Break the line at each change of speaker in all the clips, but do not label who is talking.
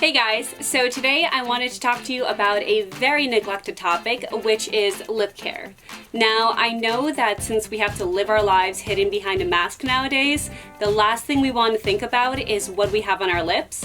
Hey guys, so today I wanted to talk to you about a very neglected topic, which is lip care. Now, I know that since we have to live our lives hidden behind a mask nowadays, the last thing we want to think about is what we have on our lips.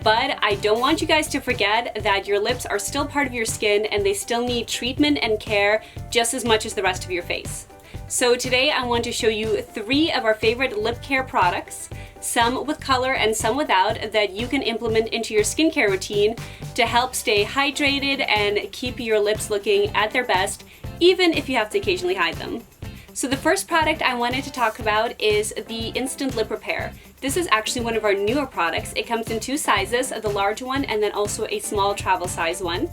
But I don't want you guys to forget that your lips are still part of your skin and they still need treatment and care just as much as the rest of your face. So today I want to show you 3 of our favorite lip care products, some with color and some without, that you can implement into your skincare routine to help stay hydrated and keep your lips looking at their best, even if you have to occasionally hide them. So the first product I wanted to talk about is the Instant Lip Repair. This is actually one of our newer products. It comes in 2 sizes, the large one and then also a small travel size one.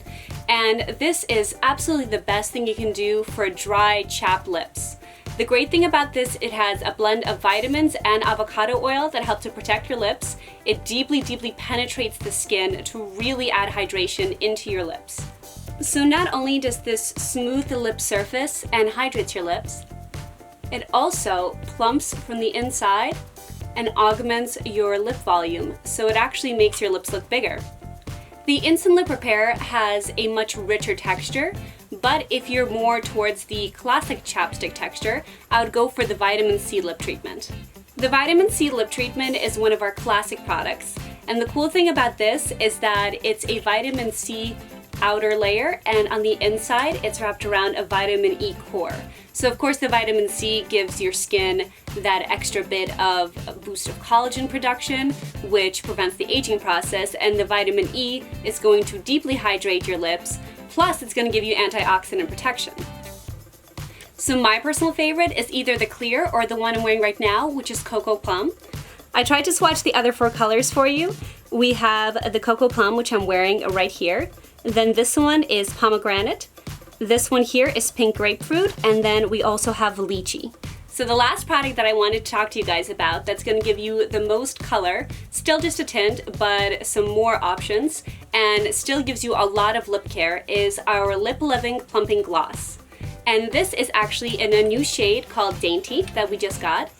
And this is absolutely the best thing you can do for dry, chapped lips. The great thing about this, it has a blend of vitamins and avocado oil that help to protect your lips. It deeply penetrates the skin to really add hydration into your lips. So not only does this smooth the lip surface and hydrates your lips, it also plumps from the inside and augments your lip volume, so it actually makes your lips look bigger. The Instant Lip Repair has a much richer texture, but if you're more towards the classic chapstick texture, I would go for the Vitamin C lip treatment. The Vitamin C lip treatment is one of our classic products, and the cool thing about this is that it's a vitamin C outer layer, and on the inside it's wrapped around a vitamin E core. So of course the vitamin C gives your skin that extra bit of a boost of collagen production, which prevents the aging process, and the vitamin E is going to deeply hydrate your lips, plus it's going to give you antioxidant protection. So my personal favorite is either the clear or the one I'm wearing right now, which is Cocoa Plum. I tried to swatch the other 4 colors for you. We have the Cocoa Plum, which I'm wearing right here. Then this one is pomegranate. This one here is pink grapefruit, and then we also have lychee. So the last product that I wanted to talk to you guys about that's going to give you the most color, still just a tint, but some more options, and still gives you a lot of lip care, is our Lip Loving Plumping Gloss. And this is actually in a new shade called Dainty that we just got.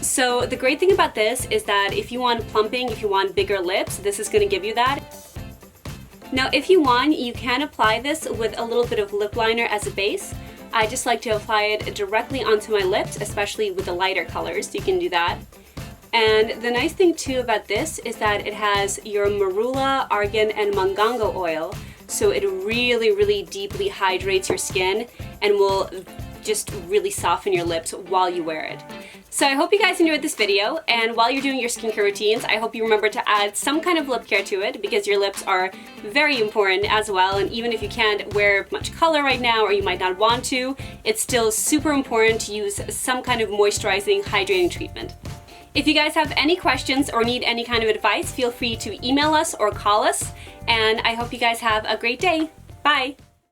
So the great thing about this is that if you want plumping, if you want bigger lips, this is going to give you that. Now if you want, you can apply this with a little bit of lip liner as a base. I just like to apply it directly onto my lips, especially with the lighter colors, so you can do that. And the nice thing too about this is that it has your marula, argan, and mangongo oil, so it really deeply hydrates your skin and will just really soften your lips while you wear it. So I hope you guys enjoyed this video, and while you're doing your skincare routines, I hope you remember to add some kind of lip care to it, because your lips are very important as well, and even if you can't wear much color right now or you might not want to, it's still super important to use some kind of moisturizing, hydrating treatment. If you guys have any questions or need any kind of advice, feel free to email us or call us, and I hope you guys have a great day. Bye!